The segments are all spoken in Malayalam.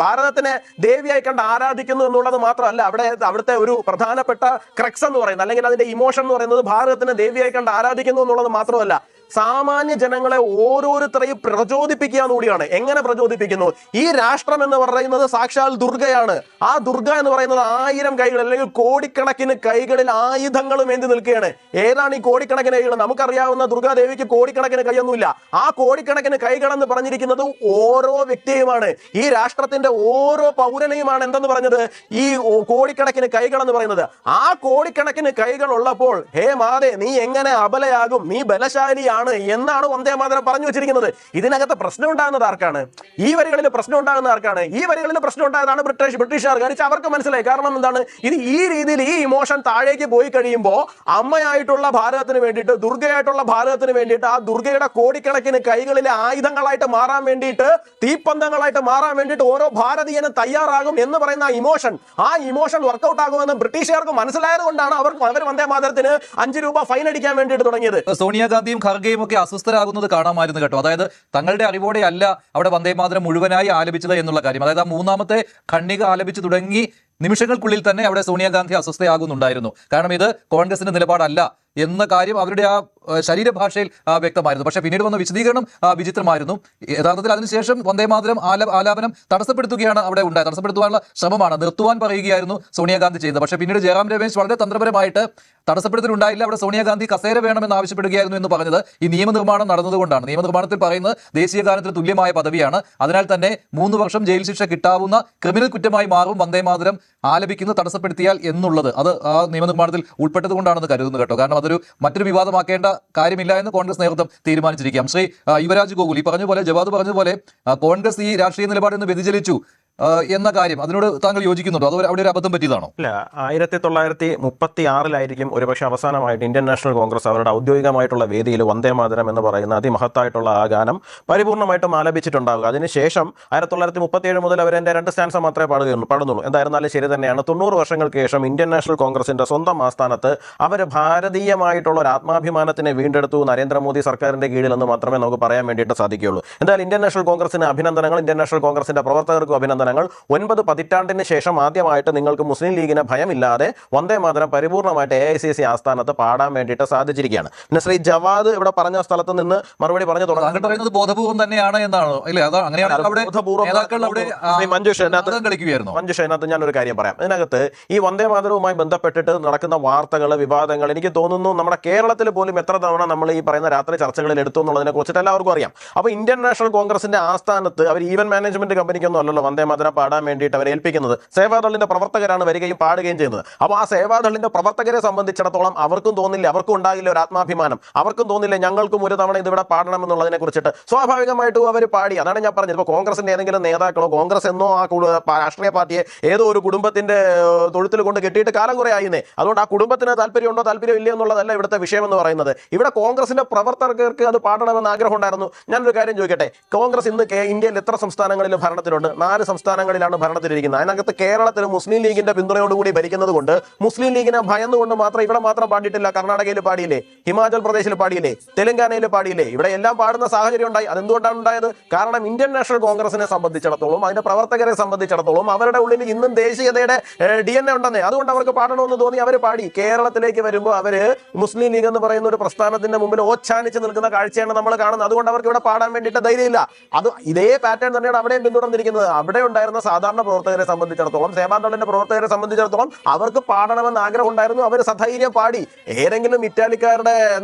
ഭാരതത്തിനെ ദേവിയായി കണ്ട് ആരാധിക്കുന്നു എന്നുള്ളത് മാത്രമല്ല, അവിടുത്തെ ഒരു പ്രധാനപ്പെട്ട ക്രക്സ് എന്ന് പറയുന്നത്, അല്ലെങ്കിൽ അതിന്റെ ഇമോഷൻ എന്ന് പറയുന്നത് ഭാരതത്തിനെ ദേവിയായി കണ്ട് ആരാധിക്കുന്നു എന്നുള്ളത് മാത്രമല്ല, സാമാന്യ ജനങ്ങളെ ഓരോരുത്തരെയും പ്രചോദിപ്പിക്കുക കൂടിയാണ്. എങ്ങനെ പ്രചോദിപ്പിക്കുന്നു? ഈ രാഷ്ട്രം എന്ന് പറയുന്നത് സാക്ഷാൽ ദുർഗയാണ്. ആ ദുർഗ എന്ന് പറയുന്നത് 1000 കൈകൾ അല്ലെങ്കിൽ കോടിക്കണക്കിന് കൈകളിൽ ആയുധങ്ങളും ഏന്തി നിൽക്കുകയാണ്. ഏതാണ് ഈ കോടിക്കണക്കിന് കൈകൾ? നമുക്കറിയാവുന്ന ദുർഗാദേവിക്ക് കോടിക്കണക്കിന് കൈയൊന്നുമില്ല. ആ കോടിക്കണക്കിന് കൈകൾ എന്ന് പറഞ്ഞിരിക്കുന്നത് ഓരോ വ്യക്തിയുമാണ്. ഈ രാഷ്ട്രത്തിന്റെ ഓരോ പൗരനെയുമാണ് എന്തെന്ന് പറഞ്ഞത്? ഈ കോടിക്കണക്കിന് കൈകൾ എന്ന് പറയുന്നത്. ആ കോടിക്കണക്കിന് കൈകൾ ഉള്ളപ്പോൾ ഹേ മാതേ, നീ എങ്ങനെ അബലയാകും? നീ ബലശാലിയാണ് എന്നാണ് വന്ദേ മാതരം പറഞ്ഞു വെച്ചിരിക്കുന്നത്. ഇതിനകത്ത് പ്രശ്നം ഉണ്ടാകുന്നത് ആർക്കാണ്? ഈ വരികളിൽ പ്രശ്നം ഉണ്ടാകുന്ന ആർക്കാണ്? ഈ വരികളിൽ പ്രശ്നം ഉണ്ടായതാണ് ബ്രിട്ടീഷുകാർ. അവർക്ക് മനസ്സിലായി. കാരണം എന്താണ്? ഇത് ഈ രീതിയിൽ ഈ ഇമോഷൻ താഴേക്ക് പോയി കഴിയുമ്പോൾ അമ്മയായിട്ടുള്ള ഭാരതത്തിന് വേണ്ടിയിട്ട്, ദുർഗയായിട്ടുള്ള ഭാരതത്തിന് വേണ്ടിയിട്ട്, ആ ദുർഗയുടെ കോടിക്കണക്കിന് കൈകളിലെ ആയുധങ്ങളായിട്ട് മാറാൻ വേണ്ടിയിട്ട്, തീപ്പന്തങ്ങളായിട്ട് മാറാൻ വേണ്ടിയിട്ട് ഓരോ ഭാരതീയനും തയ്യാറാകും എന്ന് പറയുന്ന ആ ഇമോഷൻ വർക്കൗട്ട് ആകുമെന്ന് ബ്രിട്ടീഷുകാർക്ക് മനസ്സിലായത് കൊണ്ടാണ് അവർ വന്ദേ മാതരത്തിന് 5 രൂപ ഫൈൻ അടിക്കാൻ വേണ്ടിയിട്ട് തുടങ്ങിയത്. സോണിയാഗാന്ധിയും ഖർഗെയും ഒക്കെ അസ്വസ്ഥരാകുന്നത് കാണാമായിരുന്നു കേട്ടോ. അതായത് തങ്ങളുടെ അറിവോടെ അല്ല അവിടെ വന്ദേ മാതരം മുഴുവനായി ആലപിച്ചത് എന്നുള്ള കാര്യം. അതായത് ആ 3ാമത്തെ ഖണ്ഡിക ആലപിച്ചു തുടങ്ങി നിമിഷങ്ങൾക്കുള്ളിൽ തന്നെ അവിടെ സോണിയാഗാന്ധി അസ്വസ്ഥയാകുന്നുണ്ടായിരുന്നു. കാരണം ഇത് കോൺഗ്രസിന്റെ നിലപാടല്ല എന്ന കാര്യം അവരുടെ ആ ശരീരഭാഷയിൽ വ്യക്തമായിരുന്നു. പക്ഷേ പിന്നീട് വന്ന വിശദീകരണം വിചിത്രമായിരുന്നു. യഥാർത്ഥത്തിൽ അതിനുശേഷം വന്ദേ മാതരം ആലാപനം തടസ്സപ്പെടുത്തുകയാണ് അവിടെ ഉണ്ടായത്. തടസ്സപ്പെടുത്തുവാനുള്ള ശ്രമമാണ്, നിർത്തുവാൻ പറയുകയായിരുന്നു സോണിയാഗാന്ധി ചെയ്തത്. പക്ഷേ പിന്നീട് ജയറാം രമേശ് വളരെ തന്ത്രപരമായിട്ട് തടസ്സപ്പെടുത്തലുണ്ടായില്ല. അവിടെ സോണിയാഗാന്ധി കസേര വേണമെന്ന് ആവശ്യപ്പെടുകയായിരുന്നു എന്ന് പറഞ്ഞത് ഈ നിയമനിർമ്മാണം നടന്നതുകൊണ്ടാണ്. നിയമനിർമ്മാണത്തിൽ പറയുന്നത് ദേശീയ ഗാനത്തിന് തുല്യമായ പദവിയാണ്. അതിനാൽ തന്നെ 3 വർഷം ജയിൽ ശിക്ഷ കിട്ടാവുന്ന ക്രിമിനൽ കുറ്റമായി മാറും വന്ദേ മാതരം ആലപിക്കുന്നത് തടസ്സപ്പെടുത്തിയാൽ എന്നുള്ളത്. അത് ആ നിയമനിർമ്മാണത്തിൽ ഉൾപ്പെട്ടത് കൊണ്ടാണെന്ന് കരുതുന്നു കേട്ടോ. കാരണം അതൊരു മറ്റൊരു വിവാദമാക്കേണ്ട കാര്യമില്ല എന്ന് കോൺഗ്രസ് നേതൃത്വം തീരുമാനിച്ചിരിക്കാം. ശ്രീ യുവരാജ് ഗോകുൽ ഈ പറഞ്ഞ പോലെ കോൺഗ്രസ് ഈ രാഷ്ട്രീയ നിലപാടിൽ നിന്ന് വ്യതിചലിച്ചു എന്ന കാര്യം, അതിനോട് താങ്കൾ യോജിക്കുന്നുണ്ടോ? അതോ അവിടെ ഒരു അബദ്ധം പറ്റിയതാണോ? ഇല്ല, 1936 ഒരുപക്ഷെ അവസാനമായിട്ട് ഇന്ത്യൻ നാഷണൽ കോൺഗ്രസ് അവരുടെ ഔദ്യോഗികമായിട്ടുള്ള വേദിയിൽ വന്ദേ മാതരം എന്ന് പറയുന്ന അതിമഹത്തായിട്ടുള്ള ആ ഗാനം പരിപൂർണ്ണമായിട്ടും ആലപിച്ചിട്ടുണ്ടാവുക. അതിനുശേഷം 1937 മുതൽ അവരെന്റെ 2 സ്റ്റാൻസ മാത്രമേ പാടുന്നുള്ളൂ. എന്തായിരുന്നാലും ശരി തന്നെയാണ്. 90 വർഷങ്ങൾക്ക് ശേഷം ഇന്ത്യൻ നാഷണൽ കോൺഗ്രസിന്റെ സ്വന്തം ആസ്ഥാനത്ത് അവർ ഭാരതീയമായിട്ടുള്ള ഒരു ആത്മാഭിമാനത്തിനെ വീണ്ടെടുത്തു നരേന്ദ്രമോദി സർക്കാരിന്റെ കീഴിൽ എന്ന് മാത്രമേ നമുക്ക് പറയാൻ വേണ്ടിയിട്ട് സാധിക്കുകയുള്ളൂ. എന്തായാലും ഇന്ത്യൻ നാഷണൽ കോൺഗ്രസിന് അഭിനന്ദനങ്ങൾ. ഇന്ത്യൻ നാഷണൽ കോൺഗ്രസിന്റെ പ്രവർത്തകർക്കും അഭിനന്ദനങ്ങൾ. 9 പതിറ്റാണ്ടിന് ശേഷം ആദ്യമായിട്ട് നിങ്ങൾക്ക് മുസ്ലിം ലീഗിനെ ഭയമില്ലാതെ വന്ദേ മാതരം പരിപൂർണ്ണമായിട്ട് AICC ആസ്ഥാനത്ത് പാടാൻ വേണ്ടിയിട്ട് സാധിച്ചിരിക്കുകയാണ്. പിന്നെ ശ്രീ ജവാദ് ഇവിടെ പറഞ്ഞ സ്ഥലത്ത് നിന്ന് മറുപടി പറഞ്ഞു തുടങ്ങുന്നത് ബോധപൂർവം തന്നെയാണ് എന്നാണോ? മഞ്ജുഷ, അതിനകത്ത് ഞാനൊരു കാര്യം പറയാം. അതിനകത്ത് ഈ വന്ദേ മാതരവുമായി ബന്ധപ്പെട്ടിട്ട് നടക്കുന്ന വാർത്തകൾ, വിവാദങ്ങൾ, എനിക്ക് തോന്നുന്നു നമ്മുടെ കേരളത്തിൽ പോലും എത്ര തവണ നമ്മൾ ഈ പറയുന്ന രാത്രി ചർച്ചകളിൽ എടുത്തു എന്നുള്ളതിനെ കുറിച്ചിട്ട് എല്ലാവർക്കും അറിയാം. അപ്പോൾ ഇന്ത്യൻ നാഷണൽ കോൺഗ്രസിന്റെ ആസ്ഥാനത്ത് അവർ ഈവൻ മാനേജ്മെന്റ് കമ്പനിക്കൊന്നും അല്ലല്ലോ വന്ദേ മാതരം പാടാൻ വേണ്ടിയിട്ട് അവർ ഏൽപ്പിക്കുന്നത്. സേവാദളിന്റെ പ്രവർത്തകരാണ് വരികയും പാടുകയും ചെയ്യുന്നത്. അപ്പോൾ ആ സേവാദളിന്റെ പ്രവർത്തകരെ സംബന്ധിച്ചിടത്തോളം അവർക്കും തോന്നില്ല, അവർക്കും ഉണ്ടാകില്ല ഒരു ആത്മാഭിമാനം, അവർക്കും തോന്നില്ല ഞങ്ങൾക്കും ഒരു തവണ ഇതിവിടെ പാടണം എന്നുള്ളതിനെ കുറിച്ചിട്ട്. സ്വാഭാവികമായിട്ടും അവർ പാടി. അതാണ് ഞാൻ പറഞ്ഞത്. ഇപ്പോൾ കോൺഗ്രസിന്റെ ഏതെങ്കിലും നേതാക്കളോ കോൺഗ്രസ് എന്നോ ആ രാഷ്ട്രീയ പാർട്ടിയെ ഏതോ ഒരു കുടുംബത്തിന്റെ തൊഴുത്തിൽ കൊണ്ട് കെട്ടിയിട്ട് കാലം കുറെ ആയിന്നേ. അതുകൊണ്ട് ആ കുടുംബത്തിന് താല്പര്യമുണ്ടോ താല്പര്യമില്ല എന്നുള്ളതല്ല ഇവിടുത്തെ വിഷയം എന്ന് പറയുന്നത്. ഇവിടെ കോൺഗ്രസിന്റെ പ്രവർത്തകർക്ക് അത് പാടണമെന്ന് ആഗ്രഹം ഉണ്ടായിരുന്നു. ഞാനൊരു കാര്യം ചോദിക്കട്ടെ, കോൺഗ്രസ് ഇന്ന് ഇന്ത്യയിൽ എത്ര സംസ്ഥാനങ്ങളിൽ ഭരണത്തിലുണ്ട്? 4 സംസ്ഥാനങ്ങളിലാണ് ഭരണത്തിലിരിക്കുന്നത്. അതിനകത്ത് കേരളത്തിൽ മുസ്ലിം ലീഗിന്റെ പിന്തുണയോടുകൂടി ഭരിക്കുന്നത് കൊണ്ട് മുസ്ലിം ലീഗിനെ ഭയന്നുകൊണ്ട് മാത്രം ഇവിടെ മാത്രം പാടിയിട്ടില്ല. കർണാടകയിൽ പാടിയില്ലേ, ഹിമാചൽ പ്രദേശിൽ പാടിയില്ലേ, തെലങ്കാനയിൽ പാടിയില്ലേ, ഇവിടെ എല്ലാം പാടുന്ന സാഹചര്യം ഉണ്ടായി. അതെന്തുകൊണ്ടാണ് ഉണ്ടായത്? കാരണം ഇന്ത്യൻ നാഷണൽ കോൺഗ്രസിനെ സംബന്ധിച്ചിടത്തോളം, അതിന്റെ പ്രവർത്തകരെ സംബന്ധിച്ചിടത്തോളം അവരുടെ ഉള്ളിൽ ഇന്നും ദേശീയതയുടെ DNA ഉണ്ടെന്നേ. അതുകൊണ്ട് അവർക്ക് പാടണമെന്ന് തോന്നി അവർ പാടി. കേരളത്തിലേക്ക് വരുമ്പോൾ അവര് മുസ്ലിം ലീഗ് എന്ന് പറയുന്ന ഒരു പ്രസ്ഥാനത്തിന്റെ മുമ്പിൽ ഓച്ഛാനിച്ച് നിൽക്കുന്ന കാഴ്ചയാണ് നമ്മൾ കാണുന്നത്. അതുകൊണ്ട് അവർക്ക് ഇവിടെ പാടാൻ വേണ്ടിയിട്ട് ധൈര്യമില്ല. അത് ഇതേ പാറ്റേൺ തന്നെയാണ് അവിടെയും പിന്തുടർന്നിരിക്കുന്നത്. അവിടെ ഉണ്ടായിരുന്ന സാധാരണ പ്രവർത്തകരെ സംബന്ധിച്ചിടത്തോളം, സേവാദളിന്റെ പ്രവർത്തകരെ സംബന്ധിച്ചിടത്തോളം അവർക്ക് പാടണമെന്ന് ആഗ്രഹം ഉണ്ടായിരുന്നു. അവർ സധൈര്യം പാടി. ഏതെങ്കിലും ഇറ്റാലിക്കാരുടെ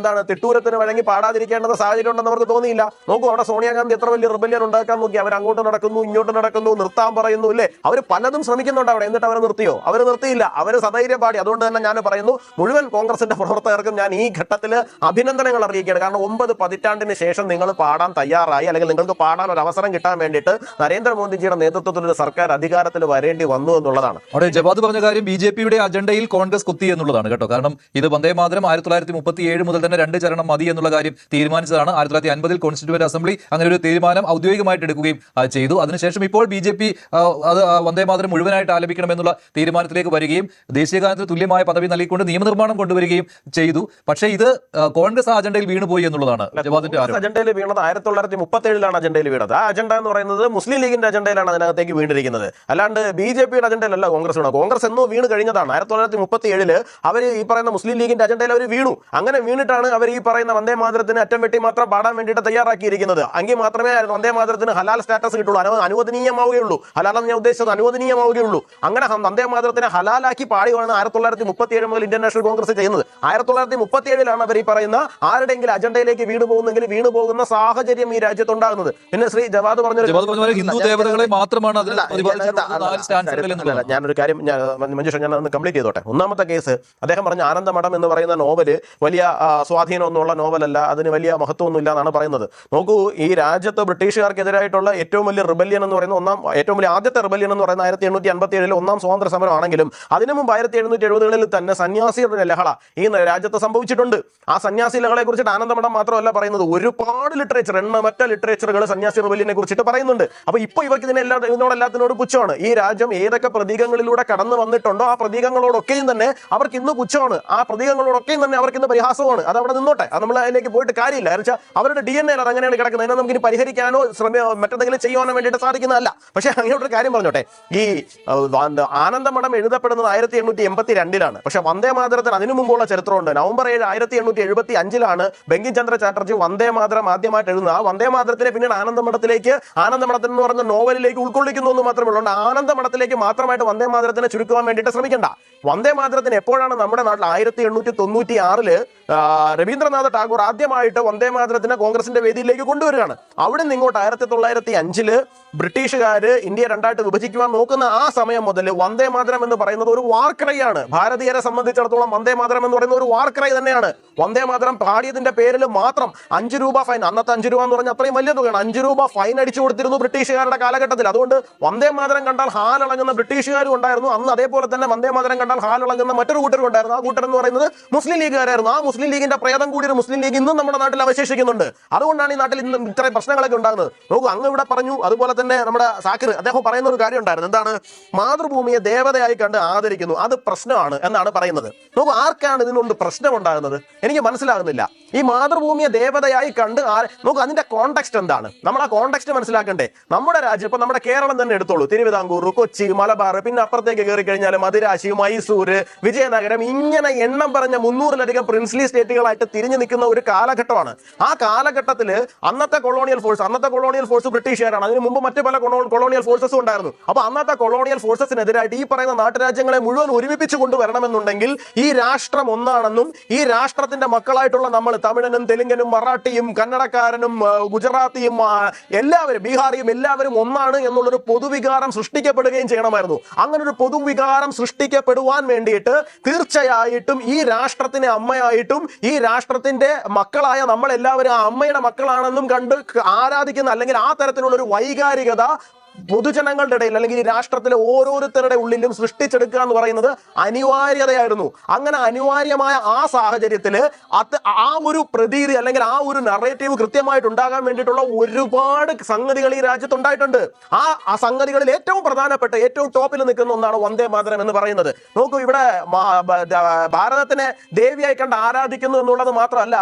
തിട്ടൂരത്തിന് വഴങ്ങി പാടാതിരിക്കേണ്ട സാഹചര്യം ഉണ്ടെന്ന് അവർക്ക് തോന്നിയില്ല. നോക്കൂ, അവിടെ സോണിയാഗാന്ധി എത്ര വലിയ റിബല്യൻ ഉണ്ടാക്കാൻ നോക്കി. അവർ അങ്ങോട്ട് നടക്കുന്നു, ഇങ്ങോട്ട് നടക്കുന്നു, നിർത്താൻ പറയുന്നു, അല്ലേ? അവർ പലതും ശ്രമിക്കുന്നുണ്ട് അവിടെ. എന്നിട്ട് അവർ നിർത്തിയോ? അവർ നിർത്തിയില്ല. അവർ സധൈര്യം പാടി. അതുകൊണ്ട് തന്നെ ഞാൻ പറയുന്നു, മുഴുവൻ കോൺഗ്രസിന്റെ പ്രവർത്തകർക്കും ഞാൻ ഈ ഘട്ടത്തിൽ അഭിനന്ദനങ്ങൾ അറിയിക്കുകയാണ്. കാരണം 9 പതിറ്റാണ്ടിന് ശേഷം നിങ്ങൾ പാടാൻ തയ്യാറായി, അല്ലെങ്കിൽ നിങ്ങൾക്ക് പാടാൻ ഒരു അവസരം കിട്ടാൻ വേണ്ടിയിട്ട് നരേന്ദ്രമോദിജിയുടെ നേതൃത്വത്തിൽ ഒരു സർക്കാർ അധികാരത്തിൽ വരേണ്ടി വന്നു എന്നുള്ളതാണ്. അവിടെ ജവാദ് പറഞ്ഞ കാര്യം BJPയുടെ അജണ്ടയിൽ കോൺഗ്രസ് കുത്തി എന്നുള്ളതാണ് കേട്ടോ. കാരണം ഇത് വന്ദേ മാതരം 1937 മുതൽ തന്നെ 2 ചരണം മതി എന്നുള്ള കാര്യം തീരുമാനിച്ചതാണ്. 1950 കോൺസ്റ്റിറ്റ്യൂവന്റ് അസംബ്ലി അങ്ങനെ ഒരു തീരുമാനം ഔദ്യോഗികമായിട്ട് എടുക്കുകയും ചെയ്തു. അതിനുശേഷം ഇപ്പോൾ BJP അത് വന്ദേ മാതരം മുഴുവനായിട്ട് ആലപിക്കണം എന്നുള്ള തീരുമാനത്തിലേക്ക് വരികയും ദേശീയഗാനത്തിന് തുല്യമായ പദവി നൽകിക്കൊണ്ട് നിയമനിർമ്മാണം കൊണ്ടുവരികയും ചെയ്തു. പക്ഷേ ഇത് കോൺഗ്രസ് അജണ്ടയിൽ വീണുപോയി എന്നുള്ളതാണ് ജവാദിന്റെ അജണ്ടയിൽ വീണത്. 1937 അജണ്ടയിൽ വീണത്. ആ അജണ്ട എന്ന് പറയുന്നത് മുസ്ലിം ലീഗിന്റെ അജണ്ടയിലാണ് അതിനകത്തേക്ക് അജണ്ടയിലേക്ക് വീണിരിക്കുന്നത്. അല്ലാണ്ട് BJP അജണ്ടയിലല്ല കോൺഗ്രസ് വീണത്. കോൺഗ്രസ് എന്നോ വീണ് കഴിഞ്ഞതാണ്. 1937 അവർ ഈ പറയുന്ന മുസ്ലിം ലീഗിന്റെ അജണ്ടയിൽ അവർ വീണു. അങ്ങനെ വീണിട്ടാണ് അവർ ഈ പറയുന്ന വന്ദേ മാതരത്തിന് അറ്റം വെട്ടി മാത്രം പാടാൻ വേണ്ടിയിട്ട് തയ്യാറാക്കിയിരിക്കുന്നത്. എങ്കിൽ മാത്രമേ വന്ദേ മാതരത്തിന് ഹലാൽ സ്റ്റാറ്റസ് കിട്ടുള്ളൂ, അനുവദനീയമാവുകയുള്ളൂ. ഹലാലെന്ന് ഞാൻ ഉദ്ദേശിച്ചത് അനുവദനീയമാവുകയുള്ളൂ. അങ്ങനെ വന്ദേ മാതരത്തിനെ ഹലാലാക്കി പാടുകയാണ് 1937 മുതൽ ഇന്ത്യൻ നാഷണൽ കോൺഗ്രസ് ചെയ്യുന്നത്. 1937 അവർ ഈ പറയുന്ന ആരുടെയെങ്കിലും അജണ്ടയിലേക്ക് വീണു പോകുന്ന സാഹചര്യം ഈ രാജ്യത്തുണ്ടാകുന്നത്. പിന്നെ ശ്രീ ജവാദ് പറഞ്ഞ ഹിന്ദു ദേവതകളെ മാത്രമാണ് ഞാനൊരു കാര്യം മഞ്ജുഷ ഞാൻ ഒന്ന് കംപ്ലീറ്റ് ചെയ്തോട്ടെ. ഒന്നാമത്തെ കേസ് അദ്ദേഹം പറഞ്ഞ ആനന്ദമഠം എന്ന് പറയുന്ന നോവല് വലിയ സ്വാധീനമൊന്നുമുള്ള നോവലല്ല, അതിന് വലിയ മഹത്വമൊന്നും ഇല്ല എന്നാണ് പറയുന്നത്. നോക്കൂ, ഈ രാജ്യത്ത് ബ്രിട്ടീഷുകാർക്കെതിരായിട്ടുള്ള ഏറ്റവും വലിയ റിബല്യൻ എന്ന് പറയുന്ന ആദ്യത്തെ റിബല്യൻ എന്ന് പറയുന്ന 1857 ഒന്നാം സ്വാതന്ത്ര്യ സമരമാണെങ്കിലും അതിനു മുമ്പ് 1770-കളിൽ തന്നെ സന്യാസികളുടെ ലഹള ഈ രാജ്യത്ത് സംഭവിച്ചിട്ടുണ്ട്. ആ സന്യാസി ലഹളയെ കുറിച്ചിട്ട് ആനന്ദമഠം മാത്രമല്ല പറയുന്നത്, ഒരുപാട് ലിറ്ററേച്ചർ, എണ്ണമറ്റ ലിറ്ററേച്ചറുകൾ സന്യാസി റിബല്യനെ കുറിച്ചിട്ട് പറയുന്നുണ്ട്. അപ്പൊ ഇപ്പൊ ഇവർക്ക് ഇതിനോടെല്ലാത്തിനോട് പുച്ഛമാണ്. ഈ രാജ്യം ഏതൊക്കെ പ്രതീകങ്ങളിലൂടെ കടന്നു വന്നിട്ടുണ്ടോ ആ പ്രതീകങ്ങളോടൊക്കെയും തന്നെ അവർക്ക് ഇന്ന് പുച്ഛമാണ്, ആ പ്രതീകങ്ങളോടൊക്കെയും തന്നെ അവർക്ക് ഇന്ന് പരിഹാസമാണ്. അത് അവിടെ നിന്നോട്ടെ, അത് നമ്മൾ അതിലേക്ക് പോയിട്ട് കാര്യമില്ല. കാരണം അവരുടെ DNA അത് അങ്ങനെയാണ് കിടക്കുന്നത്. അതിനെ നമുക്ക് ഇനി പരിഹരിക്കാനോ മറ്റെന്തെങ്കിലും ചെയ്യാനോ വേണ്ടിയിട്ട് സാധിക്കുന്നതല്ല. പക്ഷെ അങ്ങനെയൊരു കാര്യം പറഞ്ഞോട്ടെ, ഈ ആനന്ദമഠം എഴുതപ്പെടുന്നത് 1882-ലാണ്. പക്ഷെ വന്ദേ മാതരത്തിന് അതിനു മുമ്പുള്ള ചരിത്രമുണ്ട്. നവംബർ 7, 1875 ബങ്കിം ചന്ദ്ര ചാറ്റർജി വന്ദേ മാതരം ആദ്യമായിട്ട് എഴുതുന്നത്. ആ വന്ദേ മാതരത്തിനെ പിന്നീട് ആനന്ദമഠത്തിൽ എന്ന് പറയുന്ന നോവലിലേക്ക് ഉൾക്കൊള്ളിക്കുന്നു എന്ന് മാത്രമേ ഉള്ളൂ. ആനന്ദമഠത്തിലേക്ക് മാത്രമായിട്ട് വന്ദേ മാതരത്തിനെ ചുരുക്കുവാൻ വേണ്ടിയിട്ട് ശ്രമിക്കണ്ട. വന്ദേ മാതരത്തിന് എപ്പോഴാണ് നമ്മുടെ നാട്ടിൽ 1896 രവീന്ദ്രനാഥ ടാഗോർ ആദ്യമായിട്ട് വന്ദേ മാതരത്തിനെ കോൺഗ്രസിന്റെ വേദിയിലേക്ക് കൊണ്ടുവരികയാണ്. അവിടെ നിന്ന് ഇങ്ങോട്ട് 1905 ബ്രിട്ടീഷുകാര് ഇന്ത്യ രണ്ടായിട്ട് വിഭജിക്കുവാൻ നോക്കുന്ന ആ സമയം മുതൽ വന്ദേ മാതരം എന്ന് പറയുന്നത് ഒരു വാർക്രൈ ആണ്. ഭാരതീയരെ സംബന്ധിച്ചിടത്തോളം വന്ദേ മാതരം എന്ന് പറയുന്ന ഒരു വാർക്രൈ തന്നെയാണ്. വന്ദേ മാതരം പാടിയതിന്റെ പേരിൽ മാത്രം 5 രൂപ ഫൈൻ, അന്നത്തെ 5 രൂപ എന്ന് പറഞ്ഞാൽ അത്രയും വലിയ തുകയാണ്. 5 രൂപ ഫൈൻ അടിച്ചു കൊടുത്തിരുന്നു ബ്രിട്ടീഷുകാരുടെ കാലഘട്ടത്തിൽ. അതുകൊണ്ട് വന്ദേ മാതരം കണ്ടാൽ ഹാലിളങ്ങുന്ന ബ്രിട്ടീഷുകാരും ഉണ്ടായിരുന്നു അന്ന്. അതേപോലെ തന്നെ വന്ദേ മാതരം കണ്ടാൽ ഹാലിളങ്ങുന്ന മറ്റൊരു കൂട്ടരും ഉണ്ടായിരുന്നു. ആ കൂട്ടർ എന്ന് പറയുന്നത് മുസ്ലിം ലീഗുകാരായിരുന്നു. ആ മുസ്ലിം ലീഗിന്റെ പ്രേതം കൂടി ഒരു മുസ്ലിം ലീഗ് ഇന്നും നമ്മുടെ നാട്ടിൽ അവശേഷിക്കുന്നുണ്ട്. അതുകൊണ്ടാണ് ഈ നാട്ടിൽ ഇന്ന് ഇത്രയും പ്രശ്നങ്ങളൊക്കെ ഉണ്ടാകുന്നത്. നോക്കൂ, അങ്ങ് ഇവിടെ പറഞ്ഞു, അതുപോലെ തന്നെ നമ്മുടെ സാക്കിർ അദ്ദേഹം പറയുന്ന ഒരു കാര്യം ഉണ്ടായിരുന്നു. എന്താണ്? മാതൃഭൂമിയെ ദേവതയായി കണ്ട് ആദരിക്കുന്നു, അത് പ്രശ്നമാണ് എന്നാണ് പറയുന്നത്. നോക്കൂ, ആർക്കാണ് ഇതിനുകൊണ്ട് പ്രശ്നം ഉണ്ടാകുന്നത്? എനിക്ക് മനസ്സിലാകുന്നില്ല. ഈ മാതൃഭൂമിയെ ദേവതയായി കണ്ട് നോക്കൂ, അതിന്റെ കോണ്ടെക്സ്റ്റ് എന്താണ്? നമ്മൾ ആ കോണ്ടെക്സ്റ്റ് മനസ്സിലാക്കണ്ടേ. നമ്മുടെ രാജ്യം ഇപ്പൊ നമ്മുടെ കേരളം തന്നെ എടുത്തോളൂ. തിരുവിതാംകൂർ, കൊച്ചി, മലബാർ, പിന്നെ അപ്പുറത്തേക്ക് കയറി കഴിഞ്ഞാൽ മദിരാശി, മൈസൂര്, വിജയനഗരം, ഇങ്ങനെ എണ്ണം പറഞ്ഞ 300-ലധികം പ്രിൻസ്ലി സ്റ്റേറ്റുകളായിട്ട് തിരിഞ്ഞു നിൽക്കുന്ന ഒരു കാലഘട്ടമാണ്. ആ കാലഘട്ടത്തിൽ അന്നത്തെ കൊളോണിയൽ ഫോഴ്സ് ബ്രിട്ടീഷുകാരാണ്. അതിന് മുമ്പ് മറ്റു പല കൊളോണിയൽ ഫോഴ്സസും ഉണ്ടായിരുന്നു. അപ്പൊ അന്നത്തെ കൊളോണിയൽ ഫോഴ്സസിനെതിരായിട്ട് ഈ പറയുന്ന നാട്ടുരാജ്യങ്ങളെ മുഴുവൻ ഒരുമിപ്പിച്ചു കൊണ്ടുവരണമെന്നുണ്ടെങ്കിൽ ഈ രാഷ്ട്രം ഒന്നാണെന്നും ഈ രാഷ്ട്രത്തിന്റെ മക്കളായിട്ടുള്ള നമ്മൾ തമിഴനും തെലുങ്കനും മറാഠിയും കന്നഡക്കാരനും ഗുജറാത്തിയും എല്ലാവരും ബീഹാറിയും എല്ലാവരും ഒന്നാണ് എന്നുള്ളൊരു പൊതുവികാരം സൃഷ്ടിക്കപ്പെടുകയും ചെയ്യണമായിരുന്നു. അങ്ങനെ ഒരു പൊതുവികാരം സൃഷ്ടിക്കപ്പെടുവാൻ വേണ്ടിയിട്ട് തീർച്ചയായിട്ടും ഈ രാഷ്ട്രത്തിനെ അമ്മയായിട്ടും ഈ രാഷ്ട്രത്തിന്റെ മക്കളായ നമ്മളെല്ലാവരും ആ അമ്മയുടെ മക്കളാണെന്നും കണ്ട് ആരാധിക്കുന്ന, അല്ലെങ്കിൽ ആ തരത്തിലുള്ള ഒരു വൈകാരികത പൊതുജനങ്ങളുടെ ഇടയിൽ അല്ലെങ്കിൽ ഈ രാഷ്ട്രത്തിലെ ഓരോരുത്തരുടെ ഉള്ളിലും സൃഷ്ടിച്ചെടുക്കുക എന്ന് പറയുന്നത് അനിവാര്യതയായിരുന്നു. അങ്ങനെ അനിവാര്യമായ ആ സാഹചര്യത്തിൽ ആ ഒരു പ്രതീതി അല്ലെങ്കിൽ ആ ഒരു നറേറ്റീവ് കൃത്യമായിട്ട് ഉണ്ടാകാൻ വേണ്ടിയിട്ടുള്ള ഒരുപാട് സംഗതികൾ ഈ രാജ്യത്തുണ്ടായിട്ടുണ്ട്. ആ സംഗതികളിൽ ഏറ്റവും പ്രധാനപ്പെട്ട ഏറ്റവും ടോപ്പിൽ നിൽക്കുന്ന ഒന്നാണ് വന്ദേ മാതരം എന്ന് പറയുന്നത്. നോക്കൂ, ഇവിടെ ഭാരതത്തിനെ ദേവിയായി കണ്ട് ആരാധിക്കുന്നു എന്നുള്ളത് മാത്രമല്ല,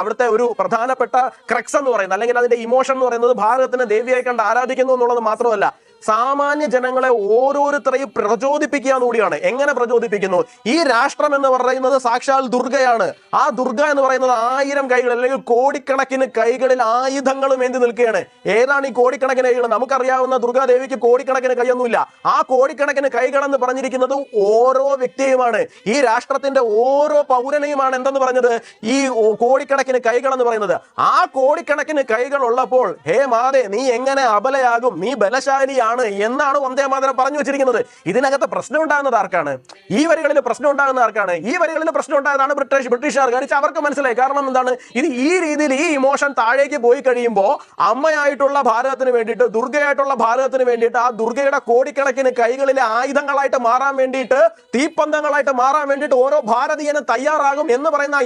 അവിടുത്തെ ഒരു പ്രധാനപ്പെട്ട ക്രക്സ് എന്ന് പറയുന്നത് അല്ലെങ്കിൽ അതിന്റെ ഇമോഷൻ എന്ന് പറയുന്നത് ഭാരതത്തിനെ ദേവിയായി കണ്ട് ആരാധിക്കുന്നു എന്നുള്ളത് മാത്രമല്ല, സാമാന്യ ജനങ്ങളെ ഓരോരുത്തരെയും പ്രചോദിപ്പിക്കുക കൂടിയാണ്. എങ്ങനെ പ്രചോദിപ്പിക്കുന്നു? ഈ രാഷ്ട്രം എന്ന് പറയുന്നത് സാക്ഷാൽ ദുർഗയാണ്. ആ ദുർഗ എന്ന് പറയുന്നത് 1000 കൈകൾ അല്ലെങ്കിൽ കോടിക്കണക്കിന് കൈകളിൽ ആയുധങ്ങളും ഏന്തി നിൽക്കുകയാണ്. ഏതാണ് ഈ കോടിക്കണക്കിന് കൈകൾ? നമുക്കറിയാവുന്ന ദുർഗാദേവിക്ക് കോടിക്കണക്കിന് കൈയൊന്നുമില്ല. ആ കോടിക്കണക്കിന് കൈകൾ എന്ന് പറഞ്ഞിരിക്കുന്നത് ഓരോ വ്യക്തിയുമാണ്, ഈ രാഷ്ട്രത്തിന്റെ ഓരോ പൗരനെയുമാണ് എന്തെന്ന് പറഞ്ഞത്, ഈ കോടിക്കണക്കിന് കൈകൾ എന്ന് പറയുന്നത്. ആ കോടിക്കണക്കിന് കൈകൾ ഉള്ളപ്പോൾ ഹേ മാതേ, നീ എങ്ങനെ അബലയാകും? നീ ബലശാലിയാണ് എന്നാണ് വന്ദേ മാതരം പറഞ്ഞു വെച്ചിരിക്കുന്നത്. ഇതിനകത്ത് പ്രശ്നം ഉണ്ടാകുന്നത് ആർക്കാണ്? ഈ വരികളിൽ പ്രശ്നം ഉണ്ടാകുന്ന ആർക്കാണ്? ഈ വരികളിൽ പ്രശ്നം ഉണ്ടായതാണ് ബ്രിട്ടീഷുകാർക്ക്. അവർക്ക് മനസ്സിലായി. കാരണം എന്താണ്? ഇത് ഈ രീതിയിൽ ഈ ഇമോഷൻ താഴേക്ക് പോയി കഴിയുമ്പോൾ അമ്മയായിട്ടുള്ള ഭാരതത്തിന് വേണ്ടിയിട്ട്, ദുർഗയായിട്ടുള്ള ഭാരതത്തിന് വേണ്ടിയിട്ട്, ആ ദുർഗയുടെ കോടിക്കണക്കിന് കൈകളിലെ ആയുധങ്ങളായിട്ട് മാറാൻ വേണ്ടിയിട്ട്, തീപ്പന്തങ്ങളായിട്ട് മാറാൻ വേണ്ടിയിട്ട് ഓരോ ഭാരതീയനും തയ്യാറാകും എന്ന് പറയുന്ന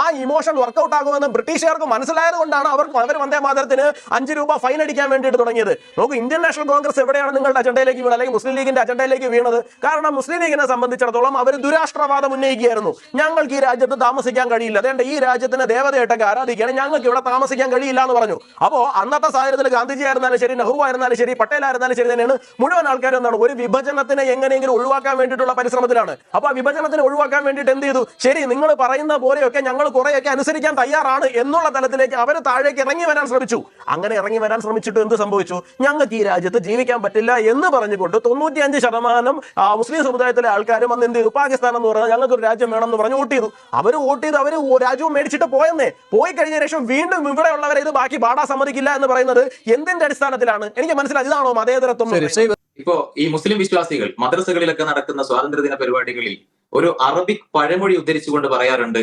ആ ഇമോഷൻ വർക്കൗട്ട് ആകുമെന്ന് ബ്രിട്ടീഷുകാർക്ക് മനസ്സിലായത് കൊണ്ടാണ് അവർ വന്ദേ മാതരത്തിന് 5 രൂപ ഫൈൻ അടിക്കാൻ വേണ്ടിയിട്ട് തുടങ്ങിയത്. നോക്കൂ, ഇന്ത്യൻ നാഷണൽ കോൺഗ്രസ് കോൺഗ്രസ് എവിടെയാണ് നിങ്ങളുടെ അജണ്ടയിലേക്ക് വീണത്, അല്ലെങ്കിൽ മുസ്ലിം ലീഗിന്റെ അജണ്ടയിലേക്ക് വീണത്? കാരണം മുസ്ലിം ലീഗിനെ സംബന്ധിച്ചിടത്തോളം അവർ ദുരാഷ്ട്രവാദം ഉന്നയിക്കുകയായിരുന്നു. ഞങ്ങൾക്ക് ഈ രാജ്യത്ത് താമസിക്കാൻ കഴിയില്ല, അതേണ്ട ഈ രാജ്യത്തിന് ദേവതയായിട്ടൊക്കെ ആരാധിക്കുകയാണ്, ഞങ്ങൾക്ക് ഇവിടെ താമസിക്കാൻ കഴിയില്ല എന്ന് പറഞ്ഞു. അപ്പോൾ അന്നത്തെ സാഹചര്യത്തിൽ ഗാന്ധിജി ആയിരുന്നാലും ശരി, നെഹ്റു ആയിരുന്നാലും ശരി, പട്ടേൽ ആയിരുന്നാലും ശരി തന്നെയാണ് മുഴുവൻ ആൾക്കാരും എന്താണ് ഒരു വിഭജനത്തിനെ എങ്ങനെയെങ്കിലും ഒഴിവാക്കാൻ വേണ്ടിയിട്ടുള്ള പരിശ്രമത്തിലാണ്. അപ്പൊ ആ വിഭജനത്തിന് ഒഴിവാക്കാൻ വേണ്ടിയിട്ട് എന്ത് ചെയ്തു? ശരി, നിങ്ങൾ പറയുന്ന പോലെയൊക്കെ ഞങ്ങൾ കുറെയൊക്കെ അനുസരിക്കാൻ തയ്യാറാണ് എന്നുള്ള തലത്തിലേക്ക് അവർ താഴേക്ക് ഇറങ്ങി വരാൻ ശ്രമിച്ചു. അങ്ങനെ ഇറങ്ങി വരാൻ ശ്രമിച്ചിട്ട് എന്ത് സംഭവിച്ചു? ഞങ്ങൾക്ക് ഈ രാജ്യത്ത് ജീവിക്കാൻ പറ്റില്ല എന്ന് പറഞ്ഞുകൊണ്ട് 95% മുസ്ലിം സമുദായത്തിലെ ആൾക്കാരും അന്ന് എന്ത് ചെയ്തു? പാകിസ്ഥാൻ എന്ന് പറഞ്ഞാൽ ഞങ്ങൾക്ക് ഒരു രാജ്യം വേണം എന്ന് പറഞ്ഞ് വോട്ട് ചെയ്തു. അവർ രാജ്യവും മേടിച്ചിട്ട് പോയി കഴിഞ്ഞ ശേഷം വീണ്ടും ഇവിടെയുള്ളവരെ ഇത് ബാക്കി പാടാൻ സമ്മതിക്കില്ല എന്ന് പറയുന്നത് എന്തിന്റെ അടിസ്ഥാനത്തിലാണ്? എനിക്ക് മനസ്സിലായി. ഇതാണോ മതേതരത്വം? ഇപ്പോ ഈ മുസ്ലിം വിശ്വാസികൾ മദ്രസകളിലൊക്കെ നടക്കുന്ന സ്വാതന്ത്ര്യദിന പരിപാടികളിൽ ഒരു അറബിക് പഴമൊഴി ഉദ്ധരിച്ചുകൊണ്ട് പറയാറുണ്ട്,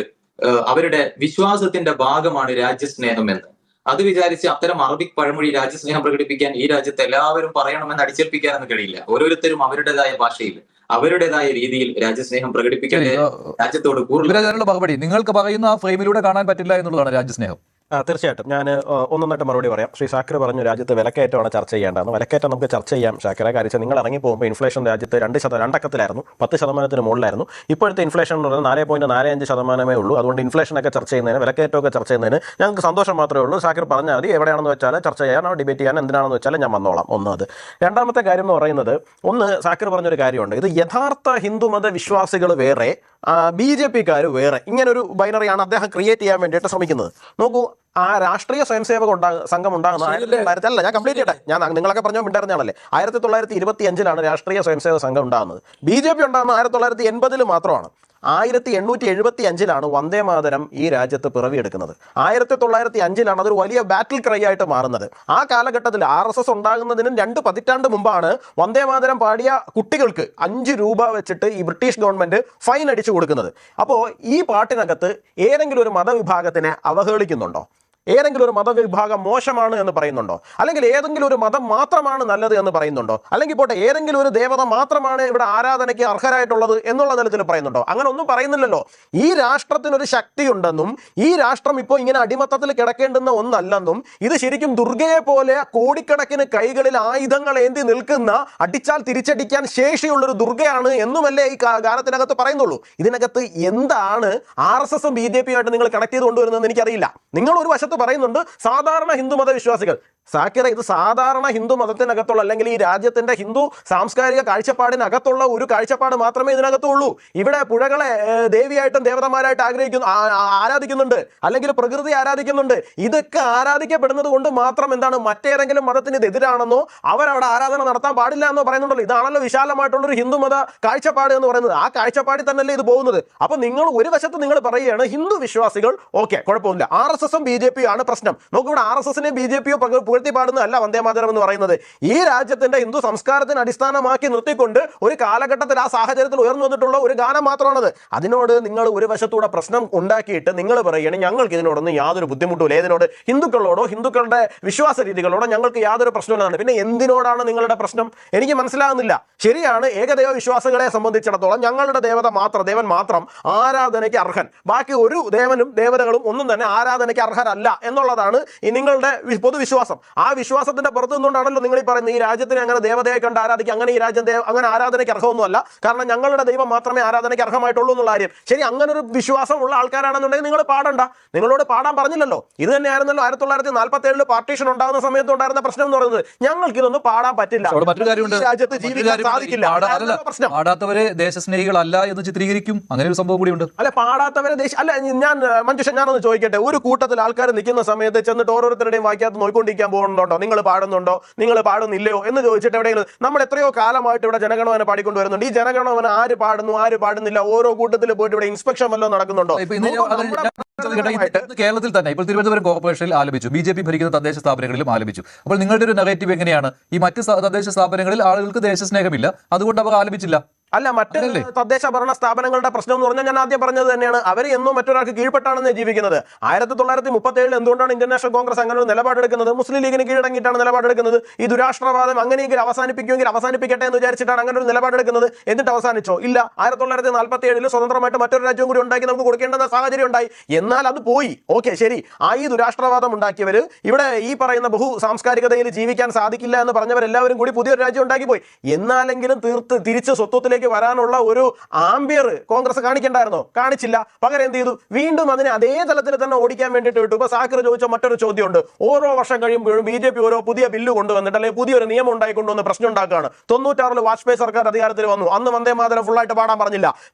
അവരുടെ വിശ്വാസത്തിന്റെ ഭാഗമാണ് രാജ്യസ്നേഹം എന്ന്. അത് വിചാരിച്ച് അത്തരം അറബിക് പഴമൊഴി രാജ്യസ്നേഹം പ്രകടിപ്പിക്കാൻ ഈ രാജ്യത്ത് എല്ലാവരും പറയണമെന്ന് അടിച്ചേൽപ്പിക്കാനൊന്നും കഴിയില്ല. ഓരോരുത്തരും അവരുടേതായ ഭാഷയിൽ അവരുടേതായ രീതിയിൽ രാജ്യസ്നേഹം പ്രകടിപ്പിക്കാൻ രാജ്യത്തോട് കൂടുതൽ മറുപടി നിങ്ങൾക്ക് പറയുന്ന ആ ഫ്രെയിമിലൂടെ കാണാൻ പറ്റില്ല എന്നുള്ളതാണ് രാജ്യസ്നേഹം. തീർച്ചയായിട്ടും ഞാൻ ഒന്നൊന്നിട്ട് മറുപടി പറയാം. ശ്രീ ഷാക്കിർ പറഞ്ഞു രാജ്യത്ത് വിലക്കയറ്റമാണ് ചർച്ച ചെയ്യേണ്ടതെന്ന്. വിലക്കയറ്റം നമുക്ക് ചർച്ച ചെയ്യാം ഷാക്കിറെ. കാര്യം നിങ്ങൾ ഇറങ്ങി പോകുമ്പോൾ ഇൻഫ്ലേഷൻ രാജ്യത്ത് 2% അക്കത്തിലായിരുന്നു, 10% മുകളിലായിരുന്നു. ഇപ്പോഴത്തെ ഇൻഫ്ലേഷൻ എന്ന് പറയുന്നത് 4.45% ഉള്ളൂ. അതുകൊണ്ട് ഇൻഫ്ലേഷനൊക്കെ ചർച്ച ചെയ്യുന്നതിന്, വിലക്കയറ്റമൊക്കെ ചർച്ച ചെയ്യുന്നതിന് ഞങ്ങൾക്ക് സന്തോഷം മാത്രമേ ഉള്ളൂ. ഷാക്കിർ പറഞ്ഞാൽ മതി, എവിടെയാണെന്ന് വെച്ചാൽ ചർച്ച ചെയ്യാനോ ഡിബേറ്റ് ചെയ്യാനോ എന്തിനാണെന്ന് വെച്ചാൽ ഞാൻ വന്നോളാം. അത്. രണ്ടാമത്തെ കാര്യം എന്ന് പറയുന്നത്, ഷാക്കിർ പറഞ്ഞൊരു കാര്യമുണ്ട്, ഇത് യഥാർത്ഥ ഹിന്ദുമത വിശ്വാസികൾ വേറെ, BJP-ക്കാർ വേറെ, ഇങ്ങനൊരു ബൈനറിയാണ് അദ്ദേഹം ക്രിയേറ്റ് ചെയ്യാൻ വേണ്ടിയിട്ട് ശ്രമിക്കുന്നത്. നോക്കൂ, ആ രാഷ്ട്രീയ സ്വയംസേവക സംഘം ഉണ്ടാകുന്നത് 1900 ഞാൻ കംപ്ലീറ്റ് ചെയ്യട്ടെ, ഞാൻ നിങ്ങളൊക്കെ പറഞ്ഞോ മിണ്ടറിഞ്ഞാണല്ലേ. 1925 രാഷ്ട്രീയ സ്വയംസേവക സംഘം ഉണ്ടാകുന്നത്. BJP ഉണ്ടാകുന്നത് 1980 മാത്രമാണ്. 1875 വന്ദേമാതരം ഈ രാജ്യത്ത് പിറവിയെടുക്കുന്നത്. 1905 അതൊരു വലിയ ബാറ്റിൽ ക്രൈ ആയിട്ട് മാറുന്നത്. ആ കാലഘട്ടത്തിൽ RSS ഉണ്ടാകുന്നതിന് 2 പതിറ്റാണ്ട് മുമ്പാണ് വന്ദേമാതരം പാടിയ കുട്ടികൾക്ക് 5 രൂപ വെച്ചിട്ട് ഈ ബ്രിട്ടീഷ് ഗവൺമെന്റ് ഫൈൻ അടിച്ചു കൊടുക്കുന്നത്. അപ്പോൾ ഈ പാട്ടിനകത്ത് ഏതെങ്കിലും ഒരു മതവിഭാഗത്തിനെ അവഹേളിക്കുന്നുണ്ടോ? ഏതെങ്കിലും ഒരു മതവിഭാഗം മോശമാണ് എന്ന് പറയുന്നുണ്ടോ? അല്ലെങ്കിൽ ഏതെങ്കിലും ഒരു മതം മാത്രമാണ് നല്ലത് എന്ന് പറയുന്നുണ്ടോ? അല്ലെങ്കിൽ പോട്ടെ, ഏതെങ്കിലും ഒരു ദേവത മാത്രമാണ് ഇവിടെ ആരാധനയ്ക്ക് അർഹരായിട്ടുള്ളത് എന്നുള്ള തലത്തിൽ പറയുന്നുണ്ടോ? അങ്ങനെ ഒന്നും പറയുന്നില്ലല്ലോ. ഈ രാഷ്ട്രത്തിനൊരു ശക്തിയുണ്ടെന്നും ഈ രാഷ്ട്രം ഇപ്പോൾ ഇങ്ങനെ അടിമത്തത്തിൽ കിടക്കേണ്ടുന്ന ഒന്നല്ലെന്നും ഇത് ശരിക്കും ദുർഗയെ പോലെ കോടിക്കണക്കിന് കൈകളിൽ ആയുധങ്ങൾ ഏന്തി നിൽക്കുന്ന, അടിച്ചാൽ തിരിച്ചടിക്കാൻ ശേഷിയുള്ളൊരു ദുർഗയാണ് എന്നുമല്ലേ ഈ ഗാനത്തിനകത്ത് പറയുന്നുള്ളൂ. ഇതിനകത്ത് എന്താണ് RSSും BJP-യുമായിട്ട് നിങ്ങൾ കണക്ട് ചെയ്ത് കൊണ്ടുവരുന്നതെന്ന് എനിക്കറിയില്ല. നിങ്ങൾ ഒരു വശത്ത് പറയുന്നുണ്ട് സാധാരണ ഹിന്ദുമത വിശ്വാസികൾ. സാക്കിറ, ഇത് സാധാരണ ഹിന്ദു മതത്തിനകത്തുള്ള, അല്ലെങ്കിൽ ഈ രാജ്യത്തിന്റെ ഹിന്ദു സാംസ്കാരിക കാഴ്ചപ്പാടിനകത്തുള്ള ഒരു കാഴ്ചപ്പാട് മാത്രമേ ഇതിനകത്തുള്ളൂ. ഇവിടെ പുഴകളെ ദേവിയായിട്ടും ദേവതമാരായിട്ട് ആരാധിക്കുന്നുണ്ട്, അല്ലെങ്കിൽ പ്രകൃതി ആരാധിക്കുന്നുണ്ട്. ഇതൊക്കെ ആരാധിക്കപ്പെടുന്നത് കൊണ്ട് മാത്രം എന്താണ് മറ്റേതെങ്കിലും മതത്തിന് ഇത് എതിരാണെന്നോ അവരവിടെ ആരാധന നടത്താൻ പാടില്ല എന്നോ പറയുന്നുണ്ടല്ലോ. ഇതാണല്ലോ വിശാലമായിട്ടുള്ളൊരു ഹിന്ദുമത കാഴ്ചപ്പാട് എന്ന് പറയുന്നത്. ആ കാഴ്ചപ്പാടിൽ തന്നെയല്ലേ ഇത് പോകുന്നത്. അപ്പൊ നിങ്ങൾ ഒരു വശത്ത് നിങ്ങൾ പറയുകയാണ് ഹിന്ദു വിശ്വാസികൾ ഓക്കെ, കുഴപ്പമില്ല, RSSും BJP-യും ആണ് പ്രശ്നം. നോക്കിവിടെ RSSനെ BJP-യോ പുകഴ്ത്തി പാടുന്നതല്ല വന്ദേമാതരം എന്ന് പറയുന്നത്. ഈ രാജ്യത്തിന്റെ ഹിന്ദു സംസ്കാരത്തിന് അടിസ്ഥാനമാക്കി നിർത്തിക്കൊണ്ട് ഒരു കാലഘട്ടത്തിൽ ആ സാഹചര്യത്തിൽ ഉയർന്നു വന്നിട്ടുള്ള ഒരു ഗാനം മാത്രമാണത്. അതിനോട് നിങ്ങൾ ഒരു വശത്തൂടെ പ്രശ്നം ഉണ്ടാക്കിയിട്ട് നിങ്ങൾ പറയുകയാണ് ഞങ്ങൾക്ക് ഇതിനോടൊന്നും യാതൊരു ബുദ്ധിമുട്ടുമില്ല, ഇതിനോട് ഹിന്ദുക്കളോടോ ഹിന്ദുക്കളുടെ വിശ്വാസ രീതികളോടോ ഞങ്ങൾക്ക് യാതൊരു പ്രശ്നമില്ലാണ്. പിന്നെ എന്തിനോടാണ് നിങ്ങളുടെ പ്രശ്നം? എനിക്ക് മനസ്സിലാകുന്നില്ല. ശരിയാണ്, ഏകദൈവ വിശ്വാസികളെ സംബന്ധിച്ചിടത്തോളം ഞങ്ങളുടെ ദേവൻ മാത്രം ആരാധനയ്ക്ക് അർഹൻ, ബാക്കി ഒരു ദേവനും ദേവതകളും ഒന്നും തന്നെ ആരാധനയ്ക്ക് അർഹരല്ല എന്നുള്ളതാണ് ഈ നിങ്ങളുടെ പൊതുവിശ്വാസം. ആ വിശ്വാസത്തിന്റെ പുറത്തു നിന്നുകൊണ്ടാണല്ലോ നിങ്ങൾ ഈ പറയുന്നത് ഈ രാജ്യത്തിന് അങ്ങനെ ദേവതയെ കണ്ട് ആരാധിക്കുക, അങ്ങനെ ഈ രാജ്യം അങ്ങനെ ആരാധനയ്ക്ക് അർഹമൊന്നുമല്ല, കാരണം ഞങ്ങളുടെ ദൈവം മാത്രമേ ആരാധനയ്ക്ക് അർഹമായിട്ടുള്ളൂ എന്നുള്ള കാര്യം. ശരി, അങ്ങനെ ഒരു വിശ്വാസമുള്ള ആൾക്കാരാണെന്നുണ്ടെങ്കിൽ നിങ്ങൾ പാടണ്ട, നിങ്ങളോട് പാടാൻ പറഞ്ഞില്ലല്ലോ. ഇത് തന്നെയായിരുന്നല്ലോ 1947 പാർട്ടീഷൻ ഉണ്ടാകുന്ന സമയത്ത് ഉണ്ടായിരുന്ന പ്രശ്നം എന്ന് പറയുന്നത്. ഞങ്ങൾക്ക് ഇതൊന്നും പാടാൻ പറ്റില്ല, രാജ്യത്ത് ജീവിക്കാൻ സാധിക്കില്ല. പാടാത്തവരെ ദേശസ്നേഹികളല്ല എന്ന് ചിത്രീകരിക്കും, അങ്ങനെ ഒരു സംഭവം കൂടിയുണ്ട്. അല്ല, പാടാത്തവരെ ഞാൻ മഞ്ജുഷ, ഞാനൊന്ന് ചോദിക്കട്ടെ, ഒരു കൂട്ടത്തിൽ ആൾക്കാർ നിൽക്കുന്ന സമയത്ത് ചെന്നിട്ട് ഓരോരുത്തരുടെയും വാക്യത്ത് നോക്കിക്കൊണ്ടിരിക്കാൻ പോകുന്നുണ്ടോ? നിങ്ങൾ പാടുന്നുണ്ടോ, നിങ്ങൾ പാടുന്നില്ലയോ എന്ന് ചോദിച്ചിട്ട് എവിടെയെങ്കിലും നമ്മൾ എത്രയോ കാലമായിട്ട് ഇവിടെ ജനഗണമന പാടിക്കൊണ്ടുവരുന്നുണ്ട്. ഈ ജനഗണമന ആര് പാടുന്നു ആര് പാടുന്നില്ല, ഓരോ കൂട്ടത്തിൽ പോയിട്ട് ഇവിടെ ഇൻസ്പെക്ഷൻ വല്ലതും നടക്കുന്നുണ്ടോ? കേരളത്തിൽ തന്നെ ഇപ്പോൾ തിരുവനന്തപുരം കോർപ്പറേഷനിൽ ആലപിച്ചു, BJP ഭരിക്കുന്ന തദ്ദേശ സ്ഥാപനങ്ങളിലും ആലപിച്ചു. അപ്പോൾ നിങ്ങളുടെ ഒരു നെഗറ്റീവ് എങ്ങനെയാണ്? ഈ മറ്റ് തദ്ദേശ സ്ഥാപനങ്ങളിൽ ആളുകൾക്ക് ദേശസ്നേഹമില്ല, അതുകൊണ്ട് അവർ ആലപിച്ചില്ല. അല്ല, മറ്റ് തദ്ദേശ ഭരണ സ്ഥാപനങ്ങളുടെ പ്രശ്നം എന്ന് പറഞ്ഞാൽ ഞാൻ ആദ്യം പറഞ്ഞത് തന്നെയാണ്. അവർ എന്നും മറ്റൊരാൾക്ക് കീഴ്പ്പെട്ടാണെന്ന് ജീവിക്കുന്നത്. 1937 എന്തുകൊണ്ടാണ് ഇന്ത്യൻ നാഷണൽ കോൺഗ്രസ് അങ്ങനെ ഒരു നിലപാടെടുക്കുന്നത്? മുസ്ലിം ലീഗിന് കീഴടങ്ങിയിട്ടാണ് നിലപാടെടുക്കുന്നത്. ഈ ദുരാഷ്ട്രവാദം അങ്ങനെയെങ്കിലും അവസാനിപ്പിക്കുമെങ്കിൽ അവസാനിപ്പിക്കട്ടെ എന്ന് വിചാരിച്ചിട്ടാണ് അങ്ങനെ ഒരു നിലപാടെടുക്കുന്നത്. എന്നിട്ട് അവസാനിച്ചോ? ഇല്ല. 1947 സ്വതന്ത്രമായിട്ട് മറ്റൊരു രാജ്യം കൂടി ഉണ്ടാക്കി നമുക്ക് കൊടുക്കേണ്ട സാഹചര്യം ഉണ്ടായി. എന്നാൽ അത് പോയി. ഓക്കെ, ശരി. ഈ ദുരാഷ്ട്രവാദം ഉണ്ടാക്കിയവർ ഇവിടെ ഈ പറയുന്ന ബഹു സാംസ്കാരികതയിൽ ജീവിക്കാൻ സാധിക്കില്ല എന്ന് പറഞ്ഞവരെല്ലാവരും കൂടി പുതിയൊരു രാജ്യം ഉണ്ടാക്കി പോയി. എന്നാലെങ്കിലും തിരിച്ച് സ്വത്വത്തിലേക്ക് വരാനുള്ള ഒരു ആംബിയർ കോൺഗ്രസ് കാണിക്കണ്ടായിരുന്നോ? കാണിച്ചില്ല. പകരം എന്ത് ചെയ്തു? വീണ്ടും അതിനെ അതേ തലത്തിൽ തന്നെ ഓടിക്കാൻ വേണ്ടിയിട്ട് വിട്ടു. ഇപ്പൊ സാക്കിർ ചോദിച്ച മറ്റൊരു ചോദ്യമുണ്ട്. ഓരോ വർഷം കഴിയുമ്പോഴും BJP ഓരോ പുതിയ ബില്ല് കൊണ്ടുവന്നിട്ട് അല്ലെങ്കിൽ പുതിയൊരു നിയമം ഉണ്ടായിക്കൊണ്ടുവന്ന് പ്രശ്നം ഉണ്ടാക്കുകയാണ്. 96 വാജ്പേയി സർക്കാർ അധികാരത്തിൽ വന്നു. അന്ന് വന്ദേ മാതരം ഫുള്ളായിട്ട് പാടാൻ പറഞ്ഞില്ല.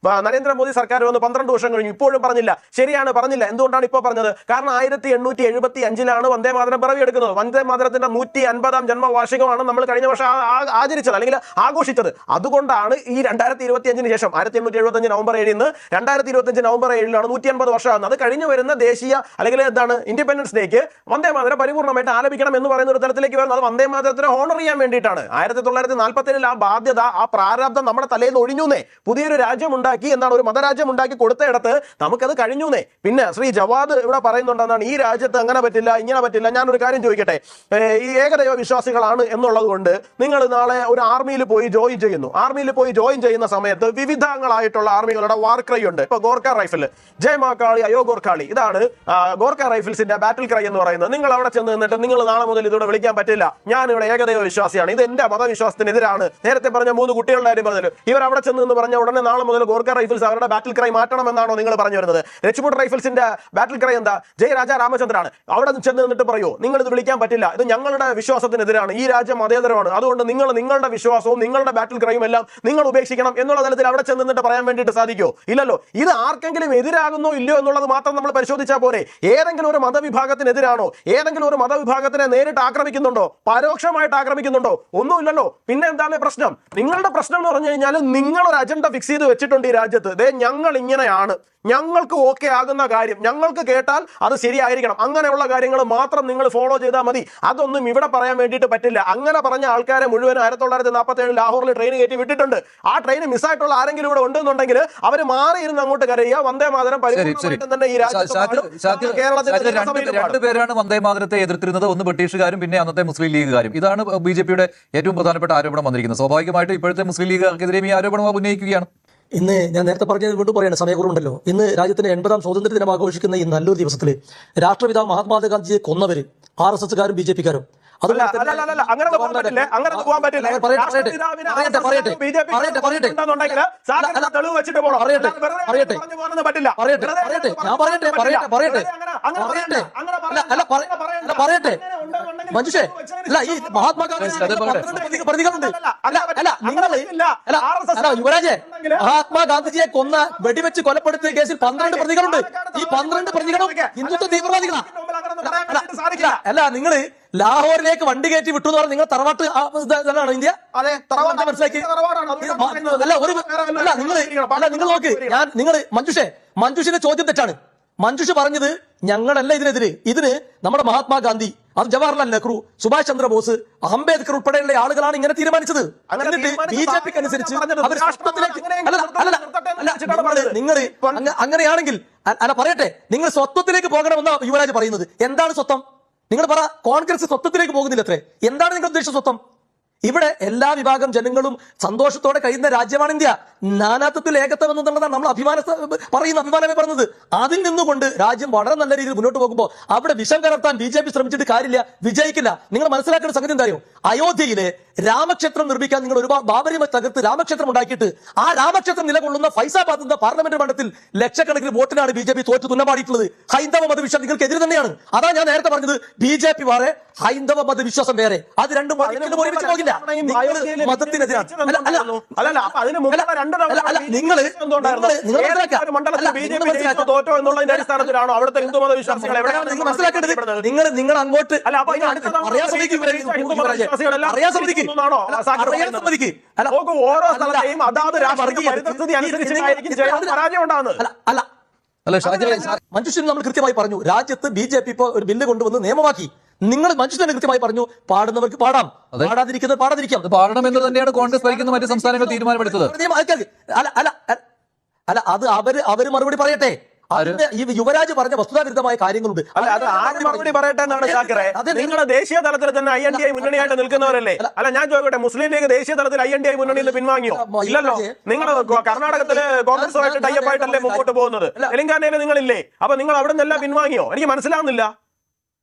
നരേന്ദ്രമോദി സർക്കാർ വന്ന് 12 വർഷം കഴിഞ്ഞു, ഇപ്പോഴും പറഞ്ഞില്ല. ശരിയാണ്, പറഞ്ഞില്ല. എന്തുകൊണ്ടാണ് ഇപ്പോൾ പറഞ്ഞത്? കാരണം 1875 വന്ദേ മാതരം പിറവിയെടുക്കുന്നത്. വന്ദേ മാതരത്തിന്റെ 150ാം ജന്മവാർഷികമാണ് നമ്മൾ കഴിഞ്ഞ വർഷം ആചരിച്ചത് അല്ലെങ്കിൽ ആഘോഷിച്ചത്. അതുകൊണ്ടാണ് ഈ 2025 ശേഷം 1875 നവംബർ 7 2025 നവംബർ 7 150 വർഷമാണ്. അത് കഴിഞ്ഞു വരുന്ന ദേശീയ അല്ലെങ്കിൽ എന്താണ് ഇൻഡിപെൻഡൻസ് ഡേക്ക് വന്ദേ മാതരം പരിപൂർണ്ണമായിട്ട് ആലപിക്കണം എന്ന് പറയുന്ന ഒരു തലത്തിലേക്ക് വരുന്നത്. അത് വന്ദേ മാതരത്തിനെ ഹോണർ ചെയ്യാൻ വേണ്ടിയിട്ടാണ്. 1947 ആ ബാധ്യത, ആ പ്രാരാബ്ദം നമ്മുടെ തലയിൽ നിന്ന് ഒഴിഞ്ഞൂന്നേ. പുതിയൊരു രാജ്യം ഉണ്ടാക്കി, എന്താണ് ഒരു മതരാജ്യം ഉണ്ടാക്കി കൊടുത്തയിടത്ത് നമുക്കത് കഴിഞ്ഞൂന്നേ. പിന്നെ ശ്രീ ജവാദ് ഇവിടെ പറയുന്നുണ്ടെന്നാണ് ഈ രാജ്യത്ത് അങ്ങനെ പറ്റില്ല, ഇങ്ങനെ പറ്റില്ല. ഞാനൊരു കാര്യം ചോദിക്കട്ടെ. ഈ ഏകദൈവ വിശ്വാസികളാണ് എന്നുള്ളത് കൊണ്ട് നിങ്ങൾ നാളെ ഒരു ആർമിയിൽ പോയി ജോയിൻ ചെയ്യുന്നു. ആർമിയിൽ പോയി ജോയിൻ ചെയ്യുന്ന സമയത്ത് വിവിധങ്ങളായിട്ടുള്ള ആർമികളുടെ വാർ ക്രൈ ഉണ്ട്. ഇപ്പൊ ഗോർഖ റൈഫിൽ ജയ് മാ കാളി അയോ ഗോർഖാളി, ഇതാണ് ഗോർഖ റൈഫിൾസിന്റെ ബാറ്റിൽ ക്രൈ എന്ന് പറയുന്നത്. നിങ്ങൾ അവിടെ ചെന്ന് നിന്നിട്ട് നിങ്ങൾ നാളെ മുതൽ ഇതോടെ വിളിക്കാൻ പറ്റില്ല, ഞാൻ ഇവിടെ ഏകദൈവ വിശ്വാസിയാണ്, ഇത് എന്റെ മതവിശ്വാസത്തിനെതിരാണ്. നേരത്തെ പറഞ്ഞ 3 കുട്ടികളുടെ കാര്യം പറഞ്ഞത്, ഇവർ അവിടെ ചെന്ന് എന്ന് പറഞ്ഞ ഉടനെ നാളെ മുതൽ ഗോർഖ റൈഫിൾസ് അവരുടെ ബാറ്റിൽ ക്രൈ മാറ്റണമെന്നാണോ നിങ്ങൾ പറഞ്ഞു വരുന്നത്? രജ്പുട്ട് റൈഫിൾസിന്റെ ബാറ്റിൽ ക്രൈ എന്താ? ജയ് രാജാ രാമചന്ദ്രാണ്. അവിടെ ചെന്ന് നിന്നിട്ട് പറയൂ നിങ്ങൾ ഇത് വിളിക്കാൻ പറ്റില്ല, ഇത് ഞങ്ങളുടെ വിശ്വാസത്തിനെതിരാണ്, ഈ രാജ്യം മതേതരമാണ്, അതുകൊണ്ട് നിങ്ങൾ നിങ്ങളുടെ വിശ്വാസവും നിങ്ങളുടെ ബാറ്റിൽ ക്രൈയും എല്ലാം നിങ്ങൾ ഉപേക്ഷിക്കണം എന്നുള്ള തലത്തിൽ അവിടെ ചെന്ന് നിന്നിട്ട് പറയാൻ വേണ്ടിയിട്ട് സാധിക്കുമോ? ഇല്ലല്ലോ. ഇത് ആർക്കെങ്കിലും എതിരാകുന്നോ ഇല്ലയോ എന്നുള്ളത് മാത്രം നമ്മൾ പരിശോധിച്ചാൽ പോരെ. ഏതെങ്കിലും ഒരു മതവിഭാഗത്തിനെതിരാണോ? ഏതെങ്കിലും ഒരു മതവിഭാഗത്തിനെ നേരിട്ട് ആക്രമിക്കുന്നുണ്ടോ? പരോക്ഷമായിട്ട് ആക്രമിക്കുന്നുണ്ടോ? ഒന്നുമില്ലല്ലോ. പിന്നെ എന്താണ് പ്രശ്നം? നിങ്ങളുടെ പ്രശ്നം എന്ന് പറഞ്ഞു കഴിഞ്ഞാൽ നിങ്ങളൊരു അജണ്ട ഫിക്സ് ചെയ്ത് വെച്ചിട്ടുണ്ട് ഈ രാജ്യത്ത്. ഞങ്ങൾ ഇങ്ങനെയാണ്, ഞങ്ങൾക്ക് ഓക്കെ ആകുന്ന കാര്യം ഞങ്ങൾക്ക് കേട്ടാൽ അത് ശരിയായിരിക്കണം, അങ്ങനെയുള്ള കാര്യങ്ങൾ മാത്രം നിങ്ങൾ ഫോളോ ചെയ്താൽ മതി. അതൊന്നും ഇവിടെ പറയാൻ വേണ്ടിയിട്ട് പറ്റില്ല. അങ്ങനെ പറഞ്ഞ ആൾക്കാരെ മുഴുവൻ 1947 ലാഹോറിൽ ട്രെയിൻ കയറ്റി വിട്ടിട്ടുണ്ട്. ആ ട്രെയിൻ മിസ്സായിട്ടുള്ള ആരെങ്കിലും ഇവിടെ ഉണ്ടെന്നുണ്ടെങ്കിൽ അവർ മാറിയിരുന്ന് അങ്ങോട്ട് കരയുക, വന്ദേ മാതരം പരിപൂർണ്ണമായിട്ടും തന്നെ ഈ രാജ്യത്ത്. രണ്ടുപേരാണ് വന്ദേ മാതരത്തെ എതിർത്തിരുന്നത്. ഒന്ന് ബ്രിട്ടീഷുകാരും പിന്നെ അന്നത്തെ മുസ്ലിം ലീഗുകാരും. ഇതാണ് BJPയുടെ ഏറ്റവും പ്രധാനപ്പെട്ട ആരോപണം വന്നിരിക്കുന്നത്. സ്വാഭാവികമായിട്ടും ഇപ്പോഴത്തെ മുസ്ലിം ലീഗുകാർക്കെതിരെയും ഈ ആരോപണം ഉന്നയിക്കുകയാണ്. ഇന്ന് ഞാൻ നേരത്തെ പറഞ്ഞത് വീണ്ടും പറയാണ്, സമയക്കുറവുണ്ടല്ലോ. ഇന്ന് രാജ്യത്തിന്റെ 80ാം സ്വാതന്ത്ര്യ ദിനം ആഘോഷിക്കുന്ന ഈ നല്ലൊരു ദിവസത്തിൽ രാഷ്ട്രപിതാവ് മഹാത്മാഗാന്ധിയെ കൊന്നവര് RSSകാരും BJPക്കാരും മനുഷ്യ അല്ല ഈ മഹാത്മാഗാന്ധി പ്രതികളുണ്ട്. യുവരാജെ, മഹാത്മാഗാന്ധിജിയെ കൊന്ന വെടിവെച്ച് കൊലപ്പെടുത്തിയ കേസിൽ 12 പ്രതികളുണ്ട്. ഈ 12 പ്രതികളും ഹിന്ദുത്വ തീവ്രവാദികളാണ്. അല്ല, നിങ്ങള് ലാഹോറിലേക്ക് വണ്ടി കയറ്റി വിട്ടു എന്ന് പറഞ്ഞാൽ നിങ്ങൾ തറവാട്ട് ഇന്ത്യ മനസ്സിലാക്കി. നിങ്ങൾ നോക്ക്, മഞ്ജുഷിന്റെ ചോദ്യം തെറ്റാണ്. മഞ്ജുഷ് പറഞ്ഞത് ഞങ്ങളല്ല ഇതിന് നമ്മുടെ മഹാത്മാഗാന്ധി, അത് ജവഹർലാൽ നെഹ്റു, സുഭാഷ് ചന്ദ്രബോസ്, അംബേദ്കർ ഉൾപ്പെടെയുള്ള ആളുകളാണ് ഇങ്ങനെ തീരുമാനിച്ചത്. BJPക്ക് അനുസരിച്ച് നിങ്ങൾ അങ്ങനെയാണെങ്കിൽ അല്ല പറയട്ടെ, നിങ്ങൾ സ്വത്വത്തിലേക്ക് പോകണമെന്ന യുവരാജ് പറയുന്നത്. എന്താണ് സ്വത്വം? നിങ്ങൾ പറ. കോൺഗ്രസ് സ്വത്വത്തിലേക്ക് പോകുന്നില്ല അത്രേ. എന്താണ് നിങ്ങൾ ഉദ്ദേശിച്ച സ്വത്വം? ഇവിടെ എല്ലാ വിഭാഗം ജനങ്ങളും സന്തോഷത്തോടെ കഴിയുന്ന രാജ്യമാണ് ഇന്ത്യ. നാനാത്വത്തിൽ ഏകത്വം എന്നുള്ളതാണ് നമ്മൾ അഭിമാനമേ പറഞ്ഞത്. അതിൽ നിന്നുകൊണ്ട് രാജ്യം വളരെ നല്ല രീതിയിൽ മുന്നോട്ട് പോകുമ്പോൾ അവിടെ വിഷം കലർത്താൻ BJP ശ്രമിച്ചിട്ട് കാര്യമില്ല, വിജയിക്കില്ല. നിങ്ങൾ മനസ്സിലാക്കേണ്ട സംഗതി എന്തായോ? അയോധ്യയിലെ രാമക്ഷേത്രം നിർമ്മിക്കാൻ നിങ്ങൾ ഒരുപാട് ബാബരി തകർത്ത് രാമക്ഷേത്രം ഉണ്ടാക്കിയിട്ട് ആ രാമക്ഷേത്രം നിലകൊള്ളുന്ന ഫൈസാബാദ് എന്ന പാർലമെന്റ് മണ്ഡലത്തിൽ ലക്ഷക്കണക്കിന് വോട്ടിനാണ് BJP തോറ്റു തുന്നമാടിയിട്ടുള്ളത്. ഹൈന്ദവ മതവിശ്വാസം നിങ്ങൾക്ക് എതിര് തന്നെയാണ്. അതാണ് ഞാൻ നേരത്തെ പറഞ്ഞത്. BJP വേറെ, ഹൈന്ദവ മതവിശ്വാസം വേറെ. അത് രണ്ടും ഒരുമിച്ച് പോകില്ല. മതത്തിനെതിരാണ്. നിങ്ങൾ അങ്ങോട്ട് അറിയാൻ ശ്രമിക്കും. മഞ്ജുഷിന് നമ്മൾ കൃത്യമായി പറഞ്ഞു, രാജ്യത്ത് BJP ഇപ്പോൾ ഒരു ബില്ല് കൊണ്ടുവന്ന് നിയമമാക്കി. നിങ്ങൾ മനുഷ്യൻ തന്നെ കൃത്യമായി പറഞ്ഞു, പാടുന്നവർക്ക് പാടാം, പാടാതിരിക്കുന്നത് പാടാതിരിക്കാം. അത് പാടണമെന്ന് തന്നെയാണ് കോൺഗ്രസ് ഭരിക്കുന്ന മറ്റ് സംസ്ഥാനങ്ങൾ തീരുമാനമെടുത്തത്. അല്ല അത് അവര് മറുപടി പറയട്ടെ. അതിന്റെ ഈ യുവരാജ് പറഞ്ഞ വസ്തുതാവിരുദ്ധമായ കാര്യങ്ങളുണ്ട്. അല്ല അത് ആര് മറുപടി പറയട്ടെ എന്നാണ് ഷാക്കിറെ. നിങ്ങളുടെ ദേശീയ തലത്തിൽ തന്നെ INDI മുന്നണിയായിട്ട് നിൽക്കുന്നവരല്ലേ? അല്ല ഞാൻ ചോദിക്കട്ടെ, മുസ്ലിം ലീഗ് ദേശീയ തലത്തിൽ INDI മുന്നണിയിൽ നിന്ന് പിൻവാങ്ങിയോ? ഇല്ലല്ലോ. നിങ്ങൾ കർണാടകത്തില് കോൺഗ്രസുമായിട്ട് ടൈപ്പായിട്ടല്ലേ മുമ്പോട്ട് പോകുന്നത്. തെലങ്കാനയിൽ നിങ്ങളില്ലേ? അപ്പൊ നിങ്ങൾ അവിടെ നിന്നെല്ലാം പിൻവാങ്ങിയോ? എനിക്ക് മനസ്സിലാവുന്നില്ല.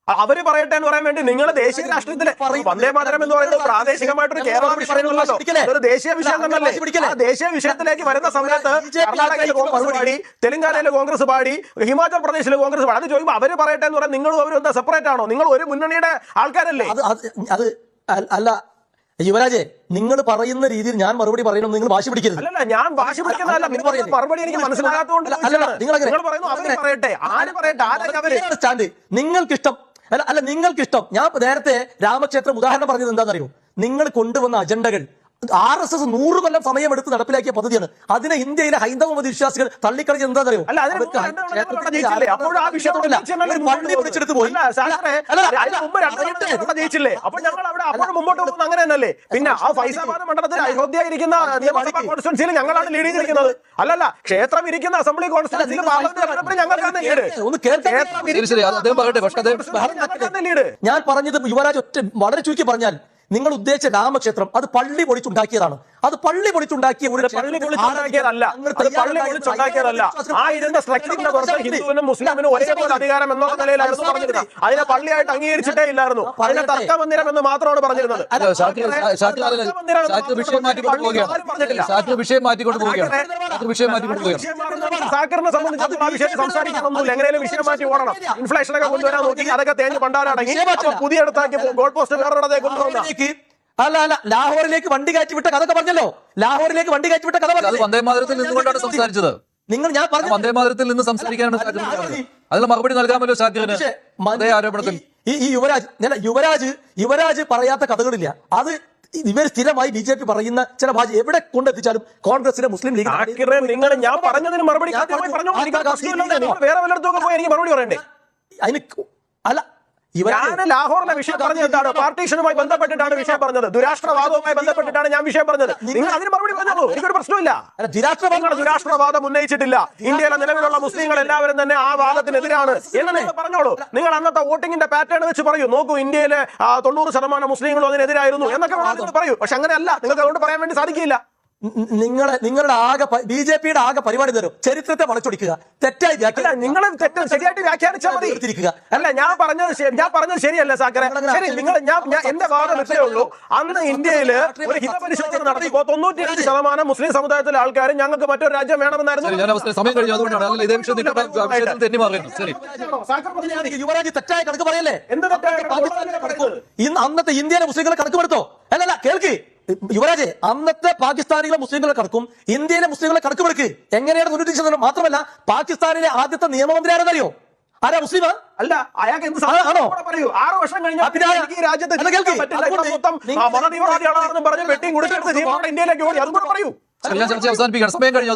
അവര് പറയട്ടെ എന്ന് പറയാൻ വേണ്ടി നിങ്ങൾ ദേശീയ രാഷ്ട്രീയത്തിലെ വന്ദേ മാതരം എന്ന് പറയുന്നത് പ്രാദേശികമായിട്ടൊരു കേരള വിഷയമുള്ളല്ലോ, അതൊരു ദേശീയ വിഷയം തന്നല്ലേ. ആ ദേശീയ വിഷയത്തിലേക്ക് വരുന്ന സമയത്ത് കർണാടകയിൽ കോൺഗ്രസ് പാടി, തെലങ്കാനയിലെ കോൺഗ്രസ് പാടി, ഹിമാചൽ പ്രദേശിലെ കോൺഗ്രസ് പാടി, അത് ചോദിക്കുമ്പോൾ അവര് പറയട്ടെ എന്ന് പറയാൻ നിങ്ങളും അവരും എന്താ സെപ്പറേറ്റ് ആണോ? നിങ്ങൾ ഒരു മുന്നണിയുടെ ആൾക്കാരല്ലേ? അത് അല്ല യുവരാജെ, നിങ്ങൾ പറയുന്ന രീതിയിൽ ഞാൻ മറുപടി പറയണം, നിങ്ങൾ വാശി പിടിക്കരുത്. അല്ലല്ല, ഞാൻ വാശി പിടിക്കുന്നതല്ല, നിങ്ങൾ മറുപടി എനിക്ക് മനസ്സിലാകാത്തതുകൊണ്ട് നിങ്ങൾ പറയുന്നു അവര് പറയട്ടെ. ആര് പറയട്ടെ? ആരാണ് അവര്? സ്റ്റാൻഡ് നിങ്ങൾക്കിഷ്ടം. അല്ല നിങ്ങൾക്കിഷ്ടം. ഞാൻ നേരത്തെ രാമക്ഷേത്രം ഉദാഹരണം പറഞ്ഞത് എന്താണെന്നറിയോ? നിങ്ങൾ കൊണ്ടുവന്ന അജണ്ടകൾ RSS 100 കൊല്ലം സമയമെടുത്ത് നടപ്പിലാക്കിയ പദ്ധതിയാണ്. അതിനെ ഇന്ത്യയിലെ ഹൈന്ദവ മതവിശ്വാസികൾ തള്ളിക്കളഞ്ഞത് എന്താണെന്നറിയോ? പള്ളി പിടിച്ചെടുത്ത് പോയി. ജയിച്ചില്ലേ? അപ്പൊ ഞങ്ങൾ അവിടെ അപ്പോഴും മുമ്പോട്ട് പോകുന്നത് അങ്ങനെ തന്നെയല്ലേ? പിന്നെ ആ ഫൈസാബാദ് മണ്ഡലത്തിൽ അയോധ്യ ഇരിക്കുന്ന നിയമസഭാ കോൺസ്റ്റിറ്റ്യൻസിയിൽ ഞങ്ങളാണ് ലീഡ് ചെയ്തിരിക്കുന്നത്. അല്ലല്ല, ക്ഷേത്രം ഇരിക്കുന്ന അസംബ്ലി കോൺസ്റ്റിറ്റ്യൻസിയിൽ ഞങ്ങൾക്കാണ് ലീഡ്. ഞാൻ പറഞ്ഞത് യുവരാജ് ഒറ്റ വളരെ ചുരുക്കി പറഞ്ഞാൽ, നിങ്ങൾ ഉദ്ദേശിച്ച രാമക്ഷേത്രം അത് പള്ളി പൊളിച്ചുണ്ടാക്കിയതാണ്. അത് പള്ളി പൊളിച്ചുണ്ടാക്കിയ ഒരു പള്ളി പൊളിച്ചുണ്ടാക്കിയതല്ല. ആ ഇതിന്റെ സ്ട്രക്ചറിന്റെ പുറത്ത് ഹിന്ദുവിനും മുസ്ലിമിനും ഒരേപോലെ അധികാരം എന്നുള്ള നിലയിലായിരുന്നു പറഞ്ഞിരുന്നത്. അതിനെ പള്ളിയായിട്ട് അംഗീകരിച്ചിട്ടേ ഇല്ലായിരുന്നു. അതിനെ തർക്കമന്ദിരം എന്ന് മാത്രമാണ് പറഞ്ഞിരുന്നത്. സാക്കറിനെ സംബന്ധിച്ച് ആ വിഷയം സംസാരിക്കുന്നൊന്നുമില്ല. എങ്ങനെയും വിഷയം മാറ്റി ഓടണം. ഇൻഫ്ലേഷനൊക്കെ കൊണ്ടുവരാൻ നോക്കി അതൊക്കെ തേഞ്ഞ് പണ്ടാരടങ്ങി പുതിയ അടുത്താക്കി ഗോൾ പോസ്റ്റ് വേറെ കൊണ്ടുവന്ന അല്ല ലാഹോറിലേക്ക് വണ്ടി കയറ്റി വിട്ട കഥ പറഞ്ഞല്ലോ. ലാഹോറിലേക്ക് വണ്ടി കയറ്റി വിട്ട കഥ അത് വന്ദേമാതരത്തിൽ നിന്നുകൊണ്ടാണ് സംസാരിച്ചത്. ഞാൻ പറഞ്ഞു വന്ദേമാതരത്തിൽ നിന്ന് സംസാരിക്കാനാണ് അതിന് മറുപടി നൽകാമല്ലോ ഷാക്കിറിന് അതേ ആരോപണത്തിൽ. ഈ യുവരാജ് പറയാത്ത കഥകളില്ല. അത് ഇവർ സ്ഥിരമായി BJP പറയുന്ന ചില ഭാഷ എവിടെ കൊണ്ടെത്തിച്ചാലും കോൺഗ്രസിലെ മുസ്ലിം ലീഗ് നിങ്ങൾ ഞാൻ പറഞ്ഞതിന് മറുപടി വേറെ വല്ലയിടത്തൊക്കെ പോയി എനിക്ക് മറുപടി പറയണ്ടേ? അതിന് അല്ല ഞാൻ ലാഹോറിലെ വിഷയം പറഞ്ഞത് എന്താണ്? പാർട്ടീഷനുമായി ബന്ധപ്പെട്ടിട്ടാണ് വിഷയം പറഞ്ഞത്. ദുരാഷ്ട്രവാദവുമായി ബന്ധപ്പെട്ടിട്ടാണ് ഞാൻ വിഷയം പറഞ്ഞത്. നിങ്ങൾ അതിന് മറുപടി പറഞ്ഞോളൂ, എനിക്കൊരു പ്രശ്നമില്ല. ദുരാഷ്ട്രവാദം ഉന്നയിച്ചിട്ടില്ല. ഇന്ത്യയിലെ നിലവിലുള്ള മുസ്ലിങ്ങൾ എല്ലാവരും തന്നെ ആ വാദത്തിനെതിരാണ് എന്ന് നിങ്ങൾ പറഞ്ഞോളൂ. നിങ്ങൾ അന്നത്തെ വോട്ടിംഗിന്റെ പാറ്റേൺ വെച്ച് പറയൂ, നോക്കൂ ഇന്ത്യയിലെ 90% മുസ്ലിങ്ങളും അതിനെതിരായിരുന്നു എന്നൊക്കെ പറയൂ. പക്ഷെ അങ്ങനെയല്ല, നിങ്ങൾക്ക് അതുകൊണ്ട് പറയാൻ വേണ്ടി സാധിക്കില്ല. നിങ്ങളുടെ ആകെ BJPയുടെ ആകെ പരിപാടി തരും ചരിത്രത്തെ വളച്ചൊടിക്കുക, തെറ്റായി നിങ്ങൾ ശരിയായിട്ട് വ്യാഖ്യാനിച്ചാൽ മതി. അല്ല ഞാൻ പറഞ്ഞത് ശരിയല്ല സാക്കറെ. ശരി, നിങ്ങൾ എന്റെ വാദം ഇത്രയേ ഉള്ളൂ. അന്ന് ഇന്ത്യയില് ഒരു ഹിതപരിശോധന നടത്തിയപ്പോ 95% മുസ്ലിം സമുദായത്തിലെ ആൾക്കാർ ഞങ്ങൾക്ക് മറ്റൊരു രാജ്യം വേണമെന്നായിരുന്നു. സമയം കഴിഞ്ഞു, അതുകൊണ്ടാണ് യുവരാജ് തെറ്റായ കണക്ക് പറയല്ലേ? എന്ത് തെറ്റായ ഇന്ന് അന്നത്തെ ഇന്ത്യയിലെ മുസ്ലിങ്ങളെ കണക്കുമെടുത്തോ? അല്ലല്ല കേൾക്ക് യുവരാജെ, അന്നത്തെ പാകിസ്ഥാനിലെ മുസ്ലിങ്ങളെ കണക്കും ഇന്ത്യയിലെ മുസ്ലിങ്ങളെ കണക്കുമെടുക്ക്. എങ്ങനെയാണ് 90% മാത്രമല്ല, പാകിസ്ഥാനിലെ ആദ്യത്തെ നിയമമന്ത്രി ആരെന്നറിയോ? ആരാ? മുസ്ലിം അല്ല. അയാൾക്ക് എന്ത് ആണോ? പറയൂ. 6 വർഷം കഴിഞ്ഞാൽ രാജ്യത്ത് മതതീവ്രവാദികളാണെന്നും പറഞ്ഞ് വെട്ടിയും കൊടുത്തെടുത്ത് ഇന്ത്യയിലേക്ക് ഓടി. അതും കൂടെ പറയൂ. അവസാനിപ്പിക്കണം, സമയം കഴിഞ്ഞു.